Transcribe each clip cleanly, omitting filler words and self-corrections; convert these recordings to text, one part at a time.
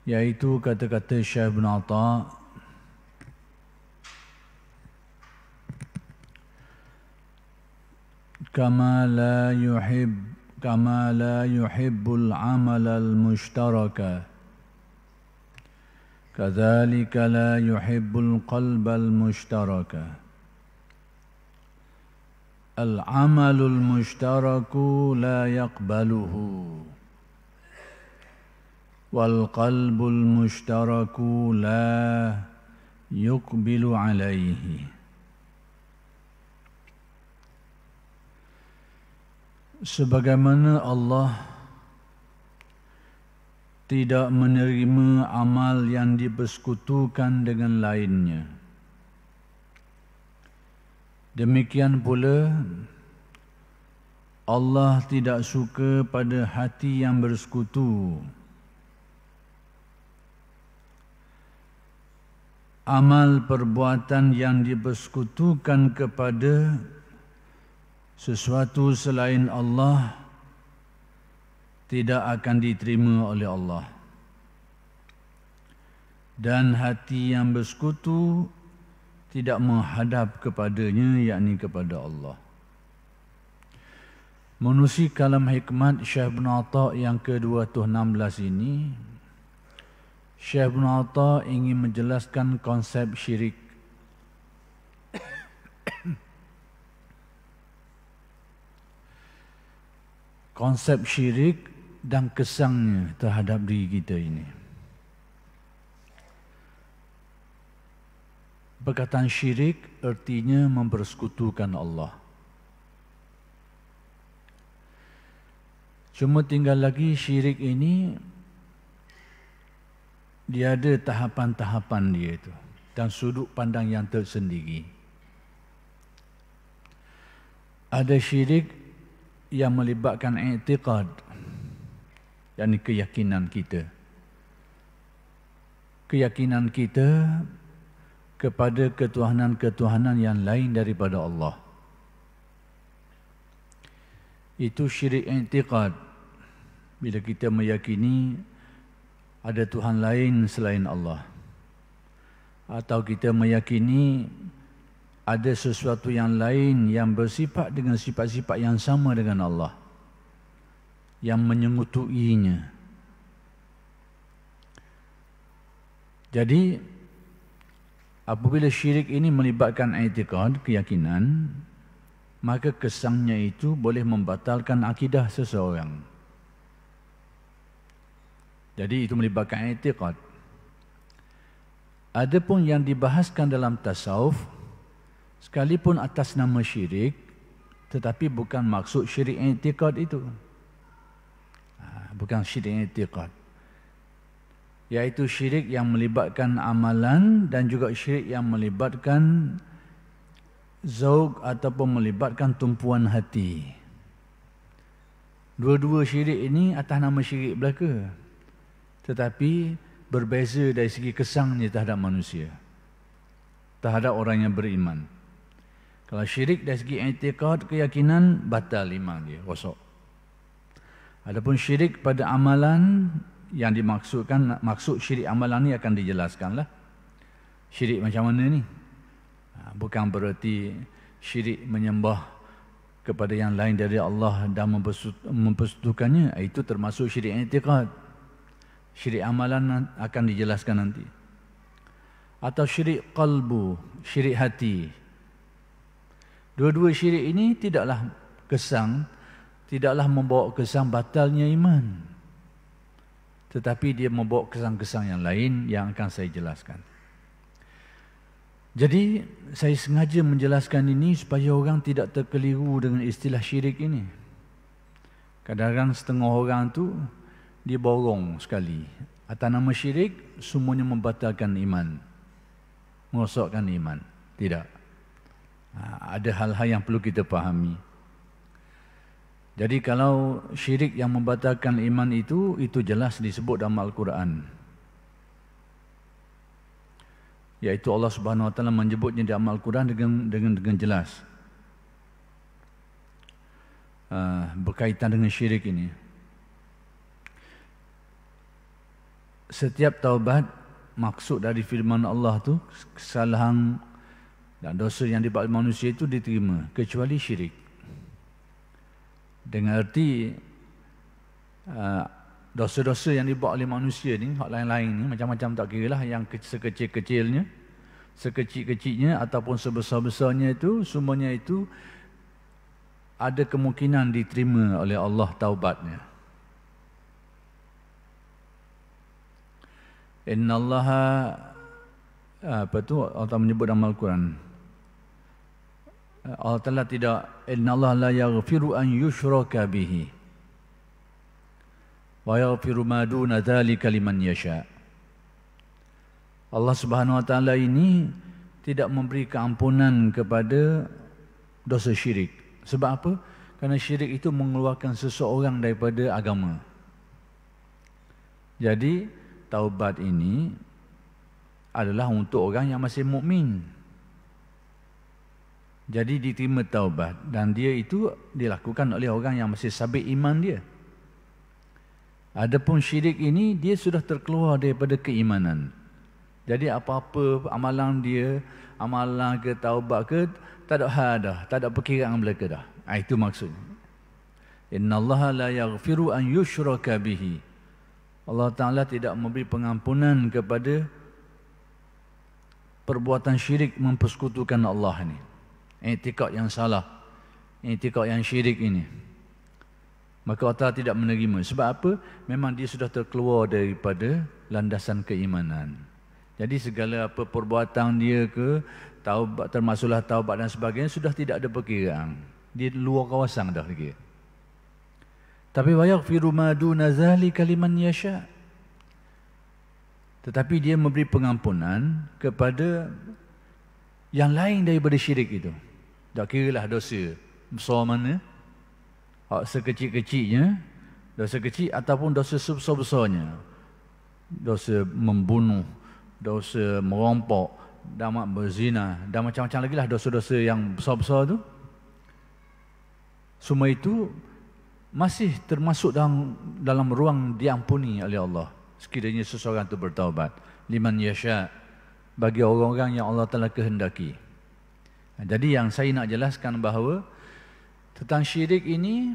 yaitu kata-kata Syekh Ibn Atha, kama la yuhibbul amal al-mushtaraka kadzalika la yuhibbul qalba al-mushtaraka. Al-amalul mushtaraku la yaqbaluhu wal qalbul mushtaraku la yuqbilu alaihi. Sebagaimana Allah tidak menerima amal yang dipersekutukan dengan lainnya, demikian pula Allah tidak suka pada hati yang bersekutu. Amal perbuatan yang dipersekutukan kepada sesuatu selain Allah tidak akan diterima oleh Allah. Dan hati yang bersekutu tidak menghadap kepadanya, yakni kepada Allah. Menerusi kalam hikmat Syekh Ibn Atha yang ke-216 ini, Syekh Ibn Atha ingin menjelaskan konsep syirik. Konsep syirik dan kesangnya terhadap diri kita ini. Perkataan syirik artinya mempersekutukan Allah. Cuma tinggal lagi syirik ini, dia ada tahapan-tahapan dia itu dan sudut pandang yang tersendiri. Ada syirik yang melibatkan i'tiqad, yakni keyakinan kita. Keyakinan kita kepada ketuhanan-ketuhanan yang lain daripada Allah. Itu syirik i'tiqad. Bila kita meyakini ada Tuhan lain selain Allah, atau kita meyakini ada sesuatu yang lain yang bersifat dengan sifat-sifat yang sama dengan Allah, yang menyekutuinya. Jadi apabila syirik ini melibatkan i'tiqad, keyakinan, maka kesangnya itu boleh membatalkan akidah seseorang. Jadi itu melibatkan i'tiqad. Adapun yang dibahaskan dalam tasawuf, sekalipun atas nama syirik, tetapi bukan maksud syirik i'tiqad itu. Bukan syirik i'tiqad. Iaitu syirik yang melibatkan amalan dan juga syirik yang melibatkan zauk ataupun melibatkan tumpuan hati. Dua-dua syirik ini atas nama syirik belaka, tetapi berbeza dari segi kesangnya terhadap manusia, terhadap orang yang beriman. Kalau syirik dari segi i'tiqad, keyakinan, batal iman dia, rosak. Adapun syirik pada amalan yang dimaksudkan, maksud syirik amalan ni akan dijelaskanlah. Syirik macam mana ni? Bukan bererti syirik menyembah kepada yang lain dari Allah dan mempersekutukannya. Itu termasuk syirik i'tiqad. Syirik amalan akan dijelaskan nanti. Atau syirik qalbu, syirik hati. Dua-dua syirik ini tidaklah membawa kesang batalnya iman, tetapi dia membawa kesang-kesang yang lain yang akan saya jelaskan. Jadi saya sengaja menjelaskan ini supaya orang tidak terkeliru dengan istilah syirik ini. Kadang-kadang setengah orang tu dia borong sekali. Atas nama syirik, semuanya membatalkan iman, merosakkan iman. Tidak. Ada hal-hal yang perlu kita fahami. Jadi kalau syirik yang membatalkan iman itu jelas disebut dalam Al-Quran. Iaitu Allah Subhanahu Wa Taala menyebutnya dalam Al-Quran dengan jelas. Berkaitan dengan syirik ini. setiap taubat, maksud dari firman Allah tu, kesalahan dan dosa yang dibuat oleh manusia itu diterima, kecuali syirik. Dengan arti dosa-dosa yang dibuat oleh manusia ni, hak lain-lain ni, macam-macam tak kira lah, yang sekecil-kecilnya, sekecil-kecilnya ataupun sebesar-besarnya itu, semuanya itu ada kemungkinan diterima oleh Allah taubatnya. Innallaha, apa tu Allah menyebut dalam Al-Quran, Allah Ta'ala tidak, innallaha la yaghfiru an yushraka bihi wa yaghfiru ma duna dzalika liman yasha. Allah Subhanahu wa taala ini tidak memberi keampunan kepada dosa syirik. Sebab apa? Kerana syirik itu mengeluarkan seseorang daripada agama. Jadi taubat ini adalah untuk orang yang masih mukmin. Jadi diterima taubat, dan dia itu dilakukan oleh orang yang masih sabit iman dia. Adapun syirik ini, dia sudah terkeluar daripada keimanan. Jadi apa-apa amalan dia, amalan ke taubat ke, tak ada hal dah, tak ada perkiraan belaka dah. Itu maksudnya. Innallaha la yaghfiru an yushraka bihi. Allah Ta'ala tidak memberi pengampunan kepada perbuatan syirik, mempersekutukan Allah ini. I'tikad yang salah, i'tikad yang syirik ini, maka Allah Ta'ala tidak menerima. Sebab apa? Memang dia sudah terkeluar daripada landasan keimanan. Jadi segala apa perbuatan dia ke, taubat, termasuklah taubat dan sebagainya, sudah tidak ada perkiraan. Dia luar kawasan dah lagi. Tapi wa yaghfiru ma duna zalika liman yasha. Tetapi dia memberi pengampunan kepada yang lain daripada syirik itu. Tak kiralah dosa besar mana, sekecil-kecilnya, dosa kecil ataupun dosa sebesar-besarnya. Dosa membunuh, dosa merampok, dan berzina, dan macam-macam lagi lah dosa-dosa yang besar-besar tu. Semua itu masih termasuk dalam ruang diampuni oleh Allah sekiranya seseorang itu bertaubat. Liman yasha, bagi orang-orang yang Allah Ta'ala kehendaki. Jadi yang saya nak jelaskan bahawa tentang syirik ini,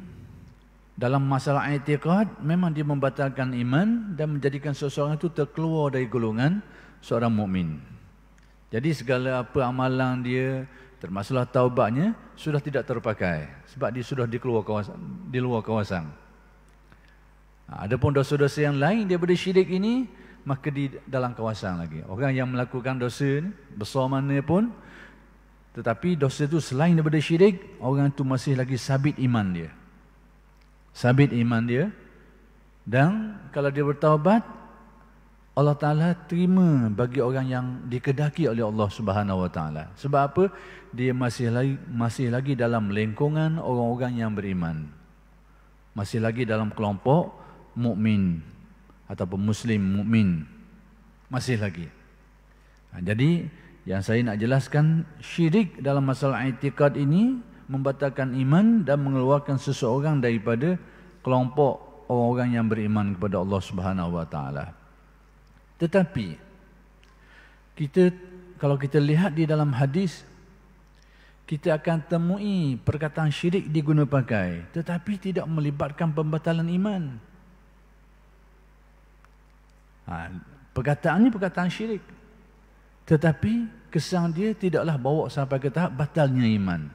dalam masalah i'tiqad, memang dia membatalkan iman dan menjadikan seseorang itu terkeluar dari golongan seorang mukmin. Jadi segala apa amalan dia, termasuklah taubatnya, sudah tidak terpakai sebab dia sudah di luar kawasan. Adapun dosa-dosa yang lain daripada syirik ini, maka di dalam kawasan lagi. Orang yang melakukan dosa ni, besar mana pun, tetapi dosa itu selain daripada syirik, orang itu masih lagi sabit iman dia. Sabit iman dia. Dan kalau dia bertaubat, Allah Ta'ala terima bagi orang yang dikedaki oleh Allah Subhanahu Wa Ta'ala. Sebab apa? Dia masih lagi dalam lingkungan orang-orang yang beriman. Masih lagi dalam kelompok mukmin ataupun muslim mukmin. Masih lagi. Jadi yang saya nak jelaskan, syirik dalam masalah i'tikad ini membatalkan iman dan mengeluarkan seseorang daripada kelompok orang-orang yang beriman kepada Allah Subhanahu Wa Ta'ala. Tetapi kalau kita lihat di dalam hadis, kita akan temui perkataan syirik diguna pakai, tetapi tidak melibatkan pembatalan iman. Perkataan ini perkataan syirik, tetapi kesan dia tidaklah bawa sampai ke tahap batalnya iman.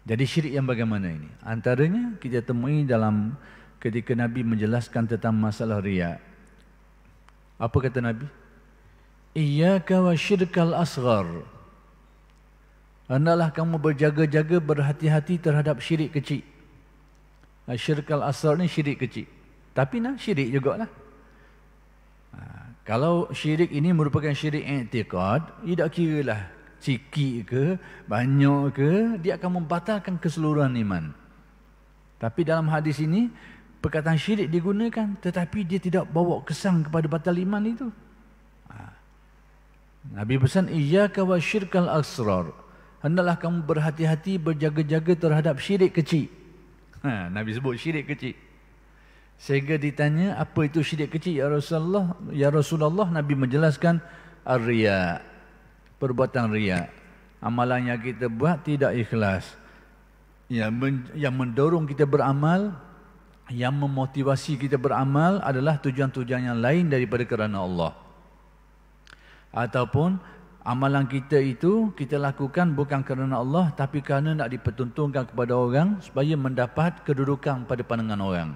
Jadi syirik yang bagaimana ini? Antaranya kita temui dalam ketika Nabi menjelaskan tentang masalah riya. Apa kata Nabi? Iyyaka wa syirkal asghar. Hendaklah kamu berjaga-jaga, berhati-hati terhadap syirik kecil. Syirkal asghar ni syirik kecil. Tapi syirik jugalah. Kalau syirik ini merupakan syirik i'tiqad, tidak kiralah sikit ke, banyak ke, dia akan membatalkan keseluruhan iman. Tapi dalam hadis ini, perkataan syirik digunakan, tetapi dia tidak bawa kesan kepada batal iman itu. Nabi pesan, iyyaka wa syirkal asghar. Hendaklah kamu berhati-hati, berjaga-jaga terhadap syirik kecil. Nabi sebut syirik kecil. Sehingga ditanya, apa itu syirik kecil ya Rasulullah? Ya Rasulullah, Nabi menjelaskan ar-riya, perbuatan riya. Amalan yang kita buat tidak ikhlas. Yang mendorong kita beramal, yang memotivasi kita beramal adalah tujuan-tujuan yang lain daripada kerana Allah. Ataupun amalan kita itu kita lakukan bukan kerana Allah, tapi kerana nak dipertuntukkan kepada orang supaya mendapat kedudukan pada pandangan orang.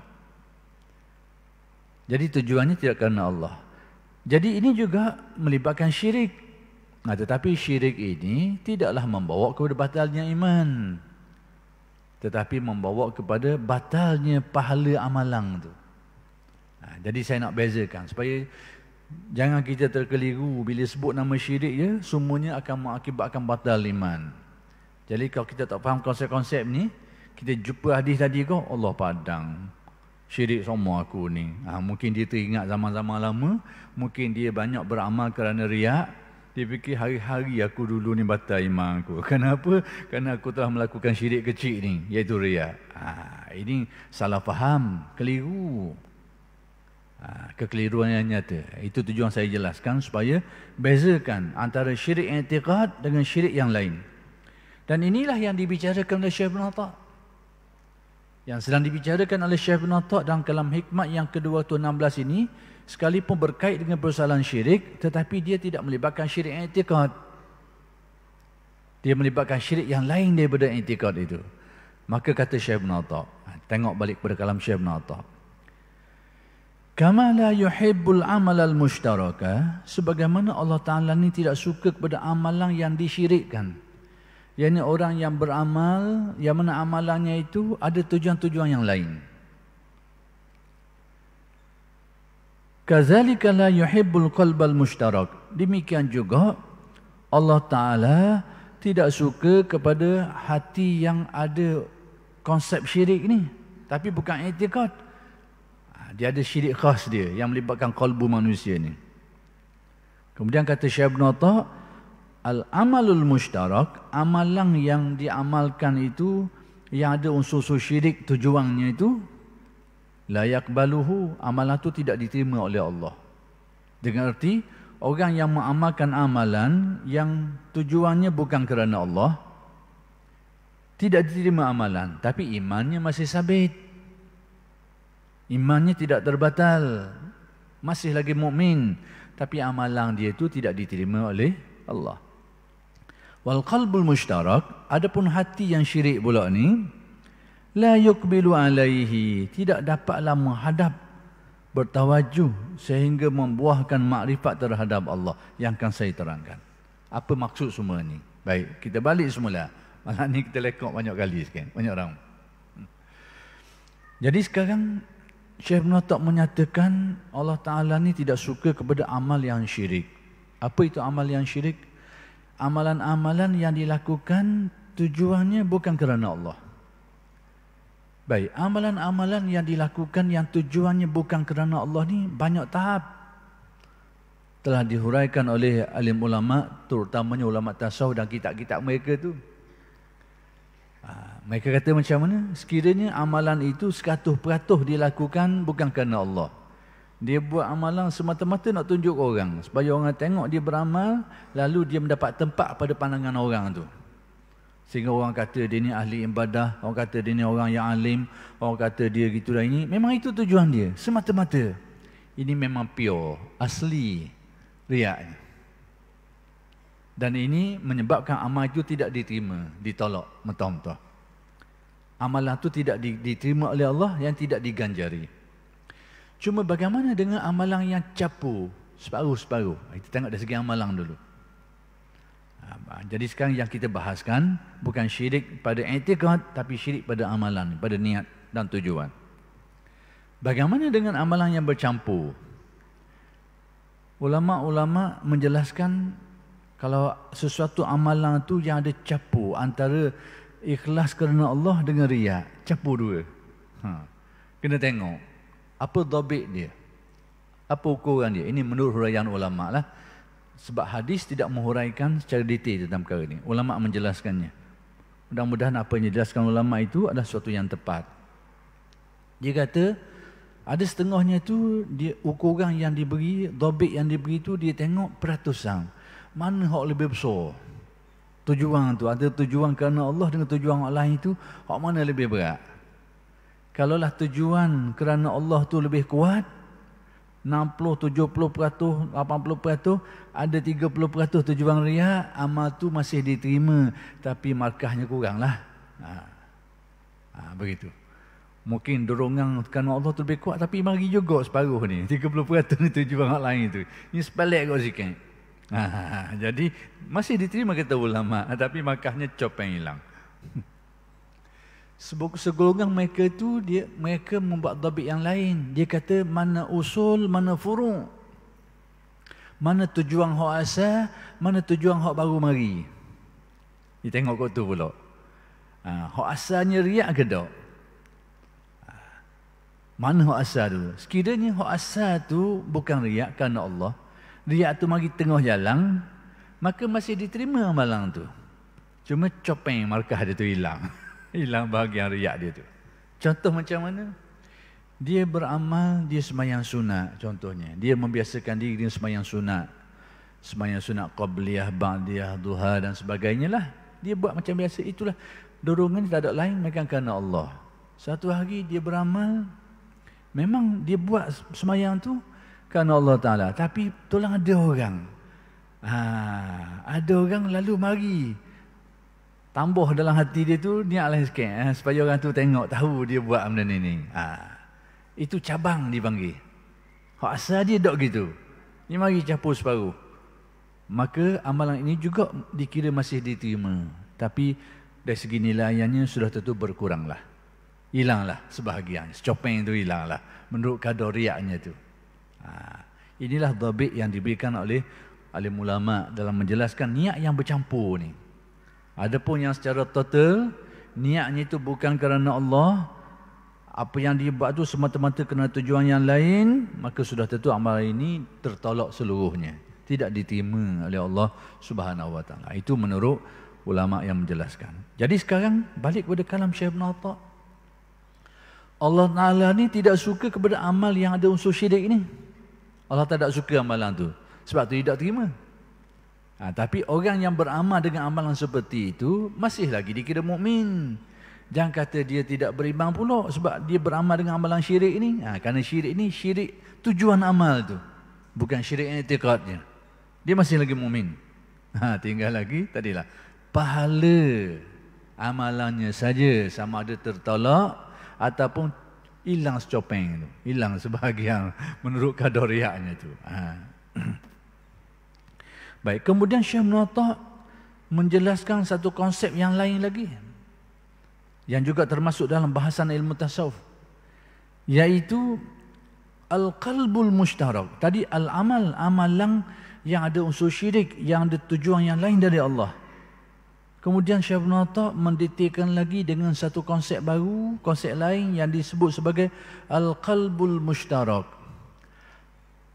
Jadi tujuannya tidak kerana Allah. Jadi ini juga melibatkan syirik. Tetapi syirik ini tidaklah membawa kepada batalnya iman, tetapi membawa kepada batalnya pahala amalan tu. Jadi saya nak bezakan supaya jangan kita terkeliru bila sebut nama syirik ya, semuanya akan mengakibatkan batal iman. Jadi kalau kita tak faham konsep-konsep ni, kita jumpa hadis tadi kau, Allah padang syirik semua aku ni. Mungkin dia teringat zaman-zaman lama, mungkin dia banyak beramal kerana riak. Dia fikir hari-hari aku dulu ni batal iman aku. Kenapa? Kerana aku telah melakukan syirik kecil ni, iaitu riak. Ini salah faham, keliru. Kekeliruan yang nyata. Itu tujuan saya jelaskan supaya bezakan antara syirik i'tiqad dengan syirik yang lain. Dan inilah yang dibicarakan oleh Syekh Ibn Atta'. Yang sedang dibicarakan oleh Syekh Ibn Atta' dalam kalam hikmat yang ke-216 ini, sekalipun berkait dengan persoalan syirik, tetapi dia tidak melibatkan syirik i'tiqad. Dia melibatkan syirik yang lain daripada i'tiqad itu. Maka kata Syekh Ibn Atta', tengok balik pada kalam Syekh Ibn Atta'. Kama la yuhibbul amal al-mushtaraka, sebagaimana Allah Ta'ala ni tidak suka kepada amalan yang disyirikkan. Yang orang yang beramal, yang mana amalannya itu ada tujuan-tujuan yang lain. Kazalika la yuhibbul qalbal mushtarak. Demikian juga Allah Ta'ala tidak suka kepada hati yang ada konsep syirik ni, tapi bukan i'tiqad. Dia ada syirik khas dia yang melibatkan kalbu manusia ni. Kemudian kata Syekh Ibn Atta', al-amalul mushtarak, amalan yang diamalkan itu yang ada unsur-unsur syirik tujuannya itu, la yaqbaluhu, amalan itu tidak diterima oleh Allah. Dengan erti, orang yang mengamalkan amalan yang tujuannya bukan kerana Allah, tidak diterima amalan, tapi imannya masih sabit. Imannya tidak terbatal, masih lagi mukmin, tapi amalan dia itu tidak diterima oleh Allah. Wal qalbul mushtarak, adapun hati yang syirik pula ni, la yuqbilu alaihi, tidak dapatlah menghadap, bertawajuh sehingga membuahkan makrifat terhadap Allah yang akan saya terangkan. Apa maksud semua ni? Baik, kita balik semula. Malam ni kita lekok banyak kali sekian, banyak orang. Jadi sekarang Syekh Ibn Atta' menyatakan Allah Ta'ala ni tidak suka kepada amal yang syirik. Apa itu amal yang syirik? Amalan-amalan yang dilakukan tujuannya bukan kerana Allah. Baik, amalan-amalan yang dilakukan yang tujuannya bukan kerana Allah ni banyak tahap. Telah dihuraikan oleh alim ulama, terutamanya ulama tasawuf dan kitab-kitab mereka tu. Mereka kata macam mana? Sekiranya amalan itu 100% dilakukan bukan kerana Allah. Dia buat amalan semata-mata nak tunjuk orang, supaya orang tengok dia beramal, lalu dia mendapat tempat pada pandangan orang tu. Sehingga orang kata dia ni ahli ibadah, orang kata dia ni orang yang alim, orang kata dia gitu dah ini. Memang itu tujuan dia, semata-mata. Ini memang pure, asli riaknya. Dan ini menyebabkan amal itu tidak diterima, ditolak mentah-mentah. Amalan itu tidak diterima oleh Allah, yang tidak diganjari. Cuma bagaimana dengan amalan yang capu, separuh-separuh? Kita tengok dari segi amalan dulu. Jadi sekarang yang kita bahaskan bukan syirik pada i'tiqad, tapi syirik pada amalan, pada niat dan tujuan. Bagaimana dengan amalan yang bercampur? Ulama-ulama menjelaskan kalau sesuatu amalan tu yang ada campur antara ikhlas kerana Allah dengan riya, campur dua. Kena tengok apa dhabit dia, apa ukuran dia. Ini menurut huraian ulama lah. Sebab hadis tidak menghuraikan secara detail tentang perkara ini. Ulama menjelaskannya. Mudah-mudahan apa yang dijelaskan ulama itu adalah sesuatu yang tepat. Dia kata Ada setengahnya tu dia ukuran yang diberi, dhabit yang diberi tu dia tengok peratusan. Mana hak lebih besar? Tujuan tu, ada tujuan kerana Allah dengan tujuan orang lain itu, hak mana lebih berat? Kalaulah tujuan kerana Allah tu lebih kuat, 60, 70%, 80%, ada 30% tujuan riak, amal tu masih diterima, tapi markahnya kurang lah. Begitu. Mungkin dorongan kerana Allah tu lebih kuat, tapi mari juga separuh ni, 30% ni tujuan orang lain tu. Ini sepelek kot sikit. Jadi masih diterima kata ulama, tapi markahnya copeng hilang. Segolongan mereka tu mereka membuat dhabit yang lain. Dia kata mana usul, mana furu'. Mana tujuan hak asal, mana tujuan hak baru mari. Dia tengok kot tu pula. Hak asalnya riak ke tak? Mana hak asal tu? Sekiranya hak asal tu bukan riak kerana Allah, riak tu mari tengah jalan, maka masih diterima amalan tu. Cuma copeng markah dia tu hilang. Hilang bahagian riak dia tu. Contoh macam mana? Dia beramal, dia sembahyang sunat contohnya. Dia membiasakan diri dia sembahyang sunat. Sembahyang sunat qabliyah, ba'diyah, duha dan sebagainya lah. Dia buat macam biasa, itulah dorongan tak ada lain melainkan kerana Allah. Satu hari dia beramal, memang dia buat sembahyang tu kerana Allah Ta'ala. Tapi tolong ada orang. Ada orang lalu mari tambah dalam hati dia tu niat lain sikit, supaya orang tu tengok, tahu dia buat benda ni. Itu cabang dipanggil. Hak asal dia dok gitu. Ni mari capur separuh. Maka amalan ini juga dikira masih diterima. Tapi dari segi nilaiannya sudah tentu berkuranglah. Hilanglah sebahagian. Secopeng itu hilanglah. Menurut kadar riaknya tu. Inilah dhabit yang diberikan oleh alim ulama dalam menjelaskan niat yang bercampur ni. Adapun yang secara total, niatnya itu bukan kerana Allah, apa yang dia buat tu semata-mata kerana tujuan yang lain, maka sudah tentu amal ini tertolak seluruhnya. Tidak diterima oleh Allah Subhanahu Wa Taala. Itu menurut ulama yang menjelaskan. Jadi sekarang balik kepada kalam Syekh Ibn Atha. Allah Ta'ala ni tidak suka kepada amal yang ada unsur syirik ni. Allah tak suka amalan tu. Sebab tu tidak terima. Tapi orang yang beramal dengan amalan seperti itu masih lagi dikira mukmin. Jangan kata dia tidak beriman pula sebab dia beramal dengan amalan syirik ini. Kerana syirik ini syirik tujuan amal tu, bukan syirik i'tiqadnya. Dia masih lagi mukmin. Tinggal lagi tadilah pahala amalannya saja sama ada tertolak ataupun hilang secopeng tu, hilang sebahagian menurut kadar riaknya tu. Baik, kemudian Syekh Ibn Atha menjelaskan satu konsep yang lain lagi yang juga termasuk dalam bahasan ilmu tasawuf, iaitu al-qalbul mushtarak. Tadi al-amal, amalan yang ada unsur syirik, yang ada tujuan yang lain dari Allah. Kemudian Syekh Ibn Atha mendetailkan lagi dengan satu konsep baru, konsep lain yang disebut sebagai al-qalbul mushtarak.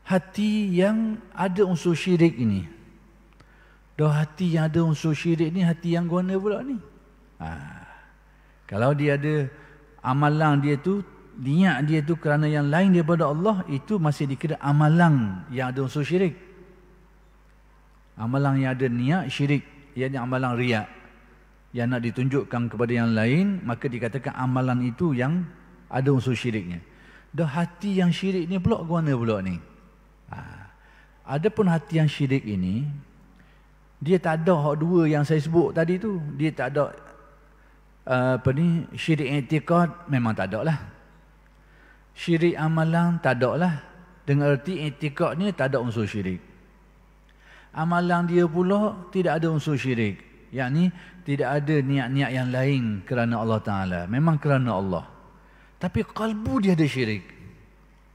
Hati yang ada unsur syirik ini. Hati yang ada unsur syirik ni hati yang guana pula ni. Kalau dia ada amalan dia tu, niat dia tu kerana yang lain daripada Allah, itu masih dikira amalan yang ada unsur syirik. Amalan yang ada niat syirik, iaitu amalan riak yang nak ditunjukkan kepada yang lain, maka dikatakan amalan itu yang ada unsur syiriknya. Hati yang syirik ni pula guana pula ni. Adapun hati yang syirik ini, dia tak ada hak dua yang saya sebut tadi tu. Dia tak ada syirik i'tiqad, memang tak ada lah. Syirik amalan tak ada lah. Dengan erti i'tiqad ni tak ada unsur syirik. Amalan dia pula tidak ada unsur syirik. Yakni tidak ada niat-niat yang lain kerana Allah Ta'ala. Memang kerana Allah. Tapi kalbu dia ada syirik.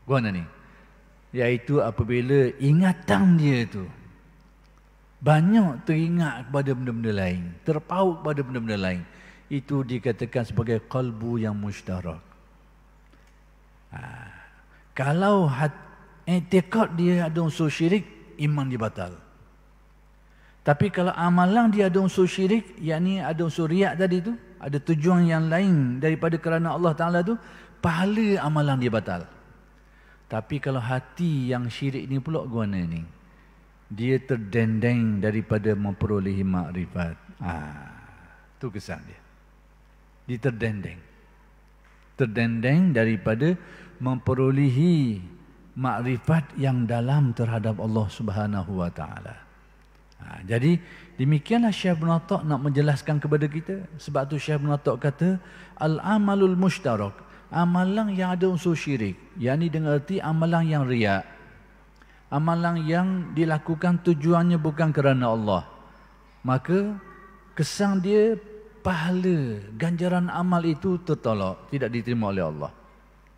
Guana ni. Iaitu apabila ingatan dia tu banyak teringat kepada benda-benda lain, terpaut pada benda-benda lain, itu dikatakan sebagai qalbu yang mushtarak. Kalau i'tiqad dia ada unsur syirik, iman dia batal. Tapi kalau amalan dia ada unsur syirik, yakni ada unsur riak tadi tu, ada tujuan yang lain daripada kerana Allah Ta'ala tu, pahala amalan dia batal. Tapi kalau hati yang syirik ni pula guna ni, dia terdendeng daripada memperolehi makrifat. Tu kesan dia. Dia terdendeng. Terdendeng daripada memperolehi makrifat yang dalam terhadap Allah Subhanahu wa taala. Jadi demikianlah Syekh Ibn Atta' nak menjelaskan kepada kita. Sebab tu Syekh Ibn Atta' kata al-amalul mushtarak, amalan yang ada unsur syirik, yakni dengan erti amalan yang riak, amalan yang dilakukan tujuannya bukan kerana Allah, maka kesan dia pahala ganjaran amal itu tertolak, tidak diterima oleh Allah.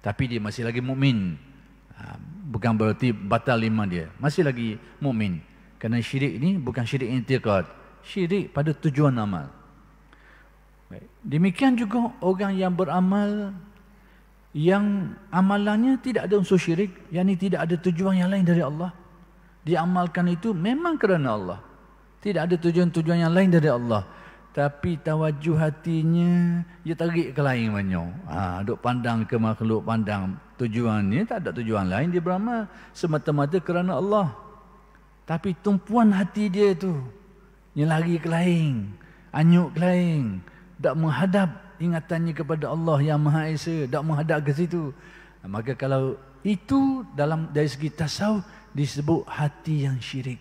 Tapi dia masih lagi mukmin. Bukan berarti batal iman dia, masih lagi mukmin. Kerana syirik ini bukan syirik i'tiqad, syirik pada tujuan amal. Baik. Demikian juga orang yang beramal yang amalannya tidak ada unsur syirik, yakni tidak ada tujuan yang lain dari Allah. Dia amalkan itu memang kerana Allah, tidak ada tujuan-tujuan yang lain dari Allah. Tapi tawajuh hatinya dia tarik ke lain banyak. Duk pandang ke makhluk, pandang tujuannya tak ada tujuan lain, dia beramal semata-mata kerana Allah. Tapi tumpuan hati dia tu yang lari ke lain, anyuk ke lain, tak menghadap ingatannya kepada Allah yang Maha Esa, tak menghadap ke situ. Maka kalau itu dari segi tasawuf disebut hati yang syirik.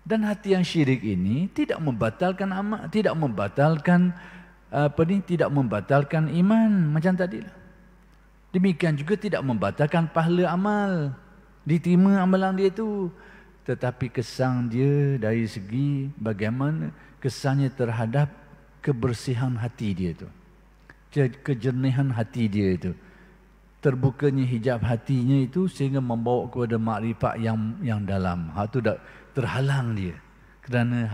Dan hati yang syirik ini tidak membatalkan amal, tidak membatalkan tidak membatalkan iman macam tadilah. Demikian juga tidak membatalkan pahala amal, diterima amalan dia itu. Tetapi kesan dia dari segi bagaimana kesannya terhadap kebersihan hati dia itu, kejernihan hati dia itu, terbukanya hijab hatinya itu sehingga membawa kepada makrifat yang dalam. Hak tu dah terhalang dia kerana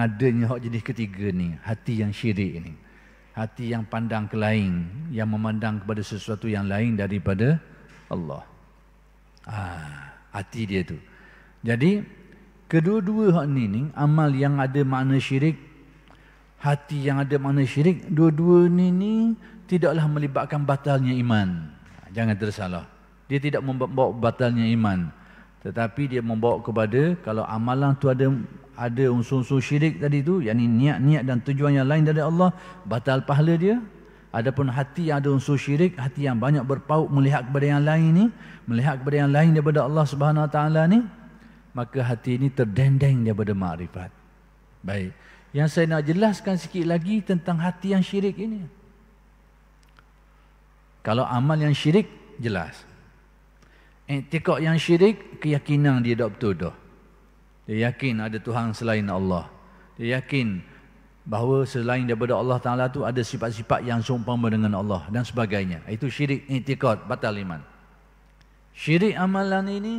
adanya hak jenis ketiga ni, hati yang syirik ni, hati yang pandang ke lain, yang memandang kepada sesuatu yang lain daripada Allah. Hati dia tu. Jadi kedua-dua hak ni amal yang ada makna syirik, hati yang ada makna syirik, dua-dua ni tidaklah melibatkan batalnya iman. Jangan tersalah. Dia tidak membawa batalnya iman, tetapi dia membawa kepada kalau amalan tu ada unsur-unsur syirik tadi tu, yakni niat-niat dan tujuan yang lain dari Allah, batal pahala dia. Adapun hati yang ada unsur syirik, hati yang banyak berpaut melihat kepada yang lain ni, melihat kepada yang lain daripada Allah Subhanahu Wa Taala ni, maka hati ini terdendeng daripada makrifat. Baik, yang saya nak jelaskan sikit lagi tentang hati yang syirik ini. Kalau amal yang syirik jelas, i'tiqad yang syirik, keyakinan dia tak betul dah. Dia yakin ada Tuhan selain Allah. Dia yakin bahawa selain daripada Allah Ta'ala tu ada sifat-sifat yang seumpama dengan Allah dan sebagainya. Itu syirik i'tiqad, batal iman. Syirik amalan ini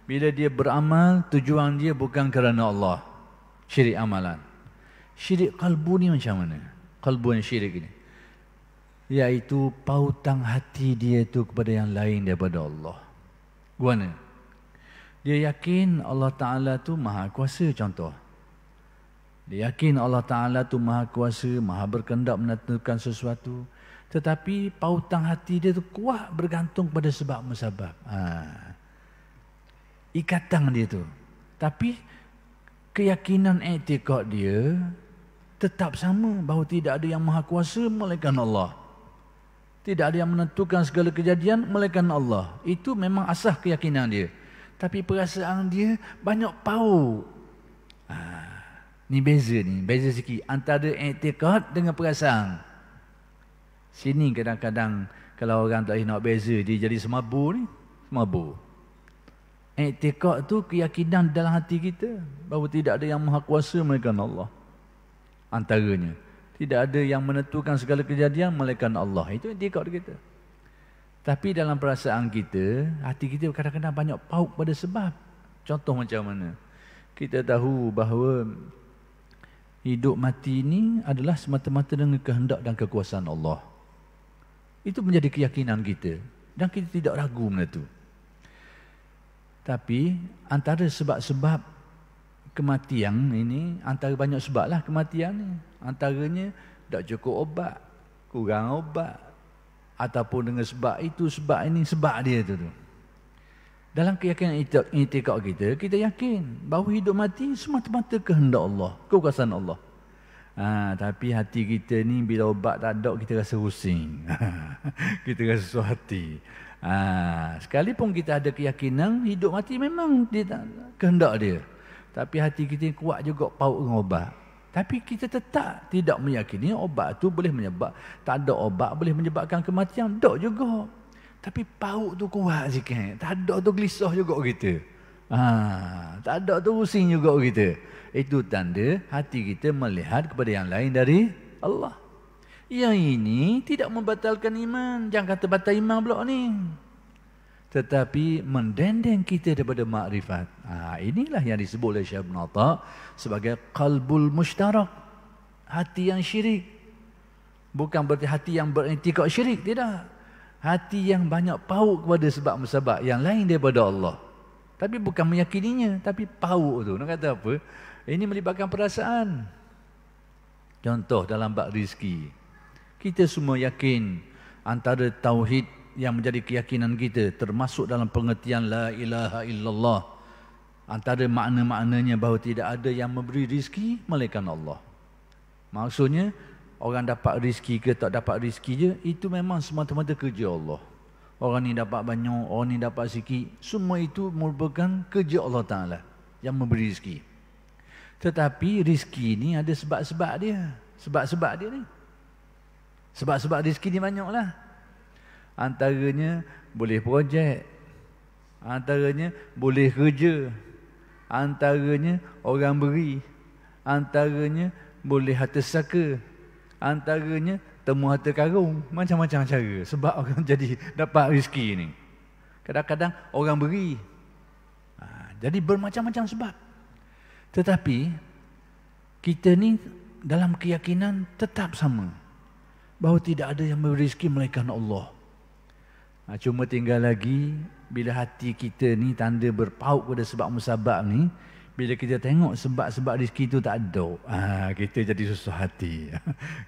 bila dia beramal tujuan dia bukan kerana Allah, syirik amalan. Syirik kalbu ni macam mana? Kalbu yang syirik ini, iaitu pautang hati dia tu kepada yang lain daripada Allah. Guana, dia yakin Allah Ta'ala tu maha kuasa contoh. Dia yakin Allah Ta'ala tu maha kuasa, maha berkehendak menentukan sesuatu. Tetapi pautang hati dia tu kuat bergantung pada sebab musabab. Ikatan dia tu. Tapi keyakinan i'tiqad dia tetap sama, bahawa tidak ada yang maha kuasa melainkan Allah. Tidak ada yang menentukan segala kejadian melainkan Allah. Itu memang asas keyakinan dia. Tapi perasaan dia banyak paut. Ni beza sikit antara i'tiqad dengan perasaan. Sini kadang-kadang kalau orang tak nak beza, dia jadi semabur ni, semabur. I'tiqad tu keyakinan dalam hati kita bahawa tidak ada yang maha kuasa melainkan Allah. Antaranya, tidak ada yang menentukan segala kejadian melainkan Allah. Itu i'tiqad kita. Tapi dalam perasaan kita, hati kita kadang-kadang banyak paut pada sebab. Contoh macam mana? Kita tahu bahawa hidup mati ini adalah semata-mata dengan kehendak dan kekuasaan Allah. Itu menjadi keyakinan kita dan kita tidak ragu benda itu. Tapi antara sebab-sebab kematian ini, antara banyak sebab lah kematian ni. Antaranya tak cukup obat, kurang obat, ataupun dengan sebab itu, sebab ini, sebab dia tu. Dalam keyakinan i'tikad kita, kita yakin bahawa hidup mati semata-mata kehendak Allah, kekuasaan Allah. Tapi hati kita ni bila obat tak ada, kita rasa pusing. Kita rasa susah hati. Sekalipun kita ada keyakinan hidup mati memang dia kehendak dia, tapi hati kita kuat juga paut dengan obat. Tapi kita tetap tidak meyakini obat tu boleh menyebab, tak ada obat boleh menyebabkan kematian. Tak juga. Tapi paut tu kuat sikit. Tak ada tu gelisah juga kita. Tak ada tu pusing juga kita. Itu tanda hati kita melihat kepada yang lain dari Allah. Yang ini tidak membatalkan iman. Jangan kata batal iman pula ni. Tetapi mendendeng kita daripada makrifat. Inilah yang disebut oleh Syekh Ibn Atta sebagai qalbul mushtarak. Hati yang syirik. Bukan berarti hati yang beriktikad syirik. Tidak. Hati yang banyak paut kepada sebab-musabab yang lain daripada Allah. Tapi bukan meyakininya. Tapi paut tu. Nak kata apa? Ini melibatkan perasaan. Contoh dalam bab rezeki. Kita semua yakin antara tauhid yang menjadi keyakinan kita termasuk dalam pengertian la ilaha illallah. Antara makna-maknanya bahawa tidak ada yang memberi rezeki melainkan Allah. Maksudnya orang dapat rezeki ke tak dapat rezeki je, itu memang semata-mata kerja Allah. Orang ni dapat banyak, orang ni dapat sikit, semua itu merupakan kerja Allah Ta'ala yang memberi rezeki. Tetapi rezeki ni ada sebab-sebab dia. Sebab-sebab dia ni. Sebab-sebab rezeki ni banyaklah. Antaranya boleh projek, antaranya boleh kerja, antaranya orang beri, antaranya boleh harta saka, antaranya temu harta karung. Macam-macam cara sebab orang jadi dapat rezeki ni. Kadang-kadang orang beri. Jadi bermacam-macam sebab. Tetapi kita ni dalam keyakinan tetap sama, bahawa tidak ada yang memberi rezeki melainkan Allah. Cuma tinggal lagi bila hati kita ni tanda berpaut pada sebab musabab ni, bila kita tengok sebab-sebab rezeki itu tak ada, kita jadi susah hati.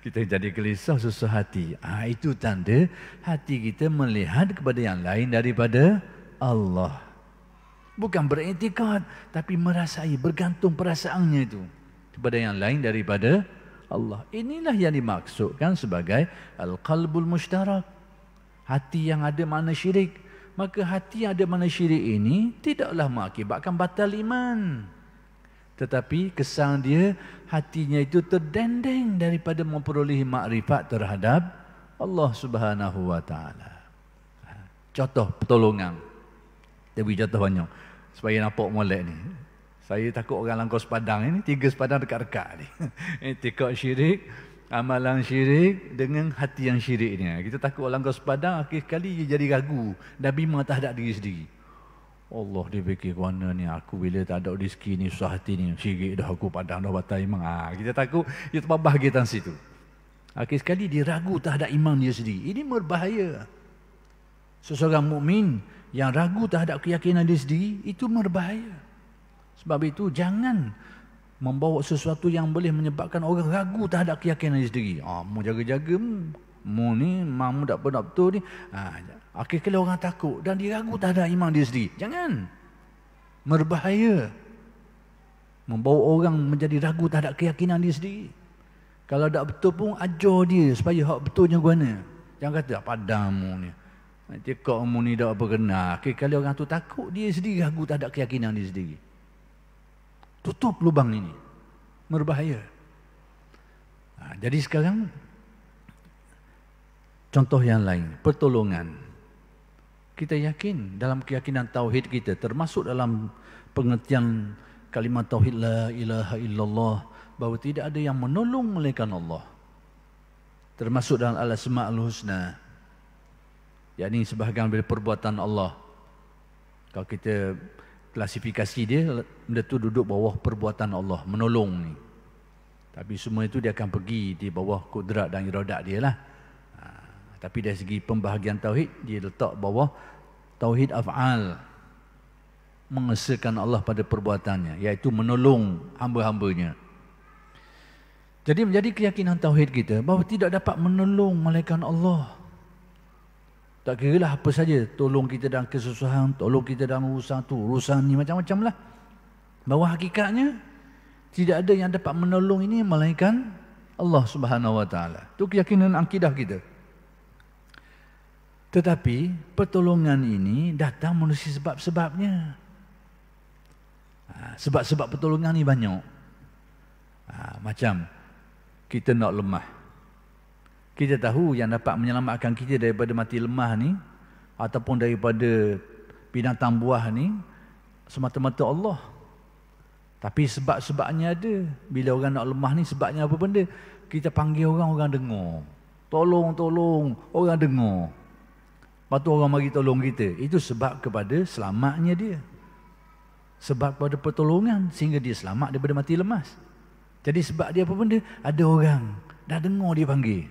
Kita jadi gelisah, susah hati. Itu tanda hati kita melihat kepada yang lain daripada Allah. Bukan beriktikad, tapi merasai, bergantung perasaannya itu kepada yang lain daripada Allah. Inilah yang dimaksudkan sebagai al-qalbul mushtarak. Hati yang ada makna syirik. Maka hati yang ada makna syirik ini tidaklah mengakibatkan batal iman. Tetapi kesan dia, hatinya itu terdendeng daripada memperolehi makrifat terhadap Allah Subhanahu wa Ta'ala. Contoh pertolongan. Dia beri contoh banyak supaya nampak molek ni. Saya takut orang langkau sepadang ini, 3 sepadang dekat-dekat ni. I'tikad syirik, amalan syirik dengan hati yang syirik ni. Kita takut orang langkau sepadang, akhir sekali dia jadi ragu dan bimbang terhadap diri sendiri. Allah, dia fikir mana ni aku bila tak ada rezeki ni, susah hati ni, syirik dah aku padang dah batal iman. Kita takut dia terbabah kita dalam situ. Akhir sekali dia ragu terhadap iman dia sendiri. Ini berbahaya. Seseorang mukmin yang ragu terhadap keyakinan dia sendiri, itu berbahaya. Sebab itu jangan membawa sesuatu yang boleh menyebabkan orang ragu terhadap keyakinan dia sendiri. Mu jaga-jaga mu ni, mu tak pernah betul ni. Akhir-akhir orang takut dan dia ragu terhadap iman dia sendiri. Jangan. Berbahaya. Membawa orang menjadi ragu terhadap keyakinan dia sendiri. Kalau tak betul pun ajar dia supaya hak betulnya guna. Jangan kata padam mu ni. Nanti kau mu ni tak apa kena. Akhir-akhir orang tu takut, dia sendiri ragu terhadap keyakinan dia sendiri. Tutup lubang ini. Berbahaya. Jadi sekarang contoh yang lain, pertolongan. Kita yakin dalam keyakinan tauhid kita, termasuk dalam pengertian kalimat tauhid la ilaha illallah, bahawa tidak ada yang menolong melainkan Allah. Termasuk dalam al-asma'ul husna, yakni sebahagian dari perbuatan Allah. Kalau kita klasifikasi dia, benda tu duduk bawah perbuatan Allah, menolong ni. Tapi semua itu dia akan pergi di bawah kudrat dan iradat dia lah. Tapi dari segi pembahagian tauhid, dia letak bawah tauhid af'al, mengesahkan Allah pada perbuatannya, iaitu menolong hamba-hambanya. Jadi menjadi keyakinan tauhid kita bahawa tidak dapat menolong melainkan Allah. Tak kira lah apa saja, tolong kita dalam kesusahan, tolong kita dalam urusan tu, urusan ni macam-macam lah. Bahawa hakikatnya tidak ada yang dapat menolong ini melainkan Allah Subhanahu Wa Taala. Itu keyakinan akidah kita. Tetapi pertolongan ini datang melalui sebab-sebabnya. Sebab-sebab pertolongan ni banyak. Macam kita nak lemah. Kita tahu yang dapat menyelamatkan kita daripada mati lemah ni ataupun daripada binatang buah ni semata-mata Allah. Tapi sebab-sebabnya ada. Bila orang nak lemah ni sebabnya apa benda? Kita panggil orang, orang dengar. Tolong, tolong, orang dengar. Lepas tu orang mari tolong kita. Itu sebab kepada selamatnya dia. Sebab kepada pertolongan sehingga dia selamat daripada mati lemas. Jadi sebab dia apa benda? Ada orang dah dengar dia panggil.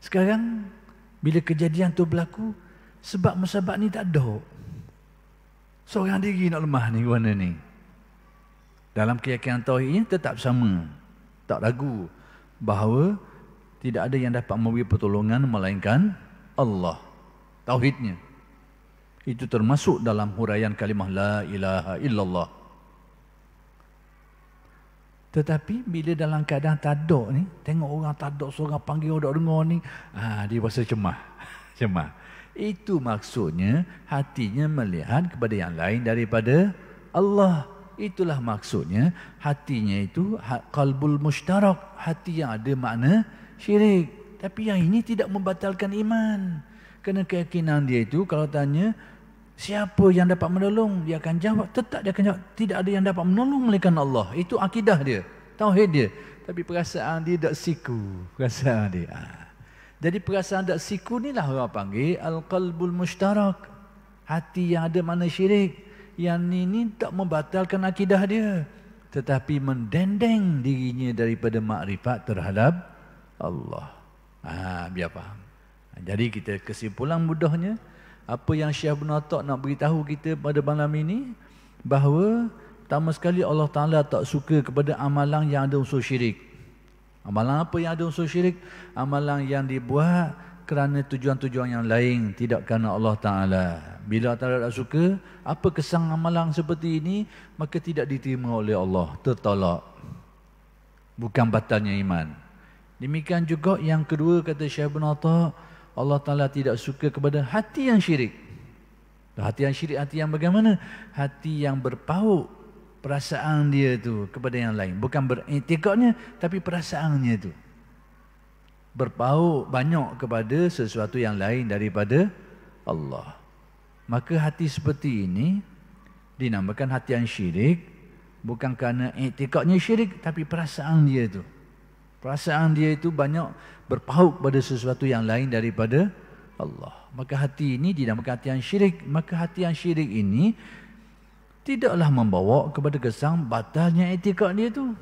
Sekarang bila kejadian tu berlaku, sebab-musabab ni tak ada. Seorang diri nak lemah ni mana ni? Dalam keyakinan tauhid ini tetap sama. Tak ragu bahawa tidak ada yang dapat memberi pertolongan melainkan Allah. Tauhidnya. Itu termasuk dalam huraian kalimah la ilaha illallah. Tetapi bila dalam keadaan tadak ni, tengok orang tadak, seorang panggil orang dengar ni, dia rasa cemah. Cemah. Itu maksudnya hatinya melihat kepada yang lain daripada Allah. Itulah maksudnya hatinya itu qalbul mushtarak, hati yang ada makna syirik. Tapi yang ini tidak membatalkan iman. Kerana keyakinan dia itu kalau tanya siapa yang dapat menolong, dia akan jawab, tetap dia akan jawab, tidak ada yang dapat menolong melainkan Allah. Itu akidah dia, tauhid dia. Tapi perasaan dia tak siku, perasaan dia. Jadi perasaan tak siku ni lah orang panggil al-qalbul mushtarak. Hati yang ada makna syirik. Yang ini tak membatalkan akidah dia, tetapi mendendeng dirinya daripada makrifat terhadap Allah. Biar faham. Jadi kita kesimpulan mudahnya, apa yang Syekh Ibn Atta' nak beritahu kita pada malam ini, bahawa pertama sekali Allah Ta'ala tak suka kepada amalan yang ada unsur syirik. Amalan apa yang ada unsur syirik? Amalan yang dibuat kerana tujuan-tujuan yang lain, tidak kerana Allah Ta'ala. Bila Allah Ta'ala tak suka, apa kesan amalan seperti ini, maka tidak diterima oleh Allah, tertolak. Bukan batalnya iman. Demikian juga yang kedua, kata Syekh Ibn Atta', Allah Ta'ala tidak suka kepada hati yang syirik. Hati yang syirik, hati yang bagaimana? Hati yang berpaut perasaan dia tu kepada yang lain. Bukan beriktikadnya, tapi perasaannya tu berpaut banyak kepada sesuatu yang lain daripada Allah. Maka hati seperti ini dinamakan hati yang syirik. Bukan kerana iktikadnya syirik, tapi perasaan dia tu. Perasaan dia itu banyak berpaut pada sesuatu yang lain daripada Allah. Maka hati ini dinamakan hati yang syirik. Maka hati yang syirik ini tidaklah membawa kepada kesan batalnya iktikad dia tu,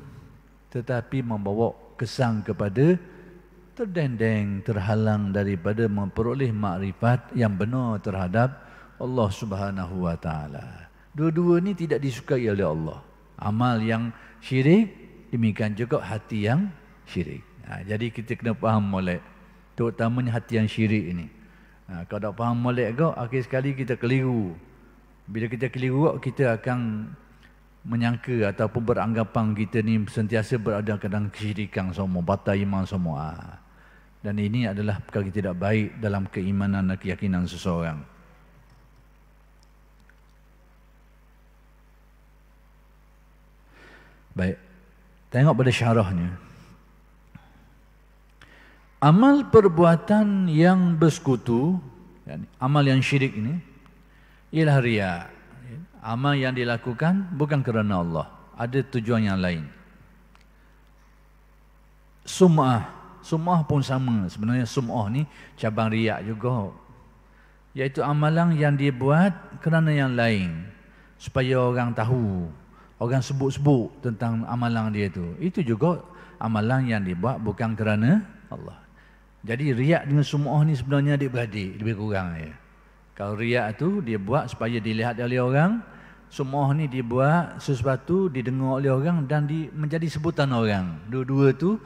tetapi membawa kesan kepada terdendeng, terhalang daripada memperoleh makrifat yang benar terhadap Allah Subhanahu Wa Taala. Dua-dua ni tidak disukai oleh Allah. Amal yang syirik, demikian juga hati yang syirik. Jadi kita kena faham molek, terutamanya hati yang syirik ini. Kalau tak faham molek kau, akhir sekali kita keliru. Bila kita keliru, kita akan menyangka ataupun beranggapan kita ni sentiasa berada dalam kesyirikan semua, batal iman semua. Dan ini adalah perkara tidak baik dalam keimanan dan keyakinan seseorang. Baik, tengok pada syarahnya. Amal perbuatan yang bersekutu, amal yang syirik ini, ialah riya. Amal yang dilakukan bukan kerana Allah, ada tujuan yang lain. Sum'ah, sum'ah pun sama. Sebenarnya sum'ah ni cabang riya juga, iaitu amalan yang dibuat kerana yang lain, supaya orang tahu, orang sebut-sebut tentang amalan dia tu. Itu juga amalan yang dibuat bukan kerana Allah. Jadi riak dengan sum'ah ni sebenarnya adik-beradik, lebih kurang ya. Kalau riak tu dia buat supaya dilihat oleh orang, sum'ah ni dibuat sesuatu didengar oleh orang dan menjadi sebutan orang. Dua-dua tu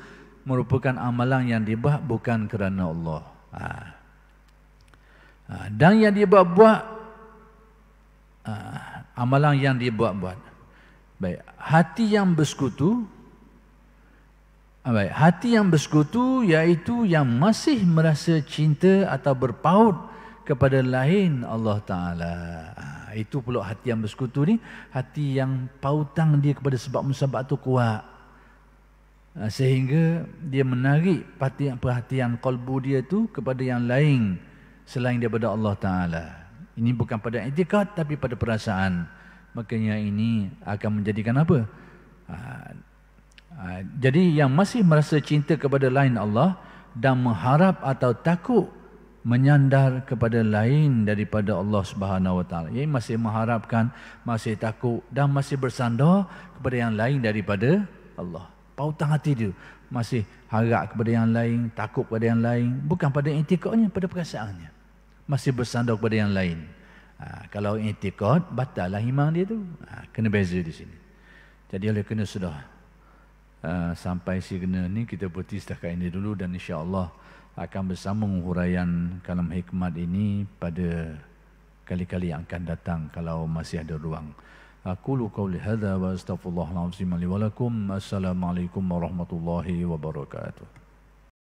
merupakan amalan yang dibuat bukan kerana Allah. Dan yang dia buat-buat, amalan yang dia buat-buat. Baik, hati yang bersekutu, hati yang bersekutu iaitu yang masih merasa cinta atau berpaut kepada lain Allah Ta'ala. Itu pula hati yang bersekutu ni, hati yang pautang dia kepada sebab musabab tu kuat. Sehingga dia menarik perhatian kalbu dia tu kepada yang lain selain daripada Allah Ta'ala. Ini bukan pada i'tikad tapi pada perasaan. Makanya ini akan menjadikan apa? Jadi yang masih merasa cinta kepada lain Allah dan mengharap atau takut menyandar kepada lain daripada Allah Subhanahu Wa Taala. Ia masih mengharapkan, masih takut dan masih bersandar kepada yang lain daripada Allah. Pautang hati dia masih harap kepada yang lain, takut kepada yang lain, bukan pada i'tikadnya, pada perasaannya. Masih bersandar kepada yang lain. Kalau i'tikad, batal lah iman dia tu. Kena beza di sini. Jadi oleh kena sudah sampai kena ni, kita berhenti setakat ini dulu dan insya-Allah akan bersambung huraian kalam hikmat ini pada kali-kali yang akan datang kalau masih ada ruang. Aqulu qawli hadza wa astaghfirullahal azim li wa lakum. Assalamualaikum warahmatullahi wabarakatuh.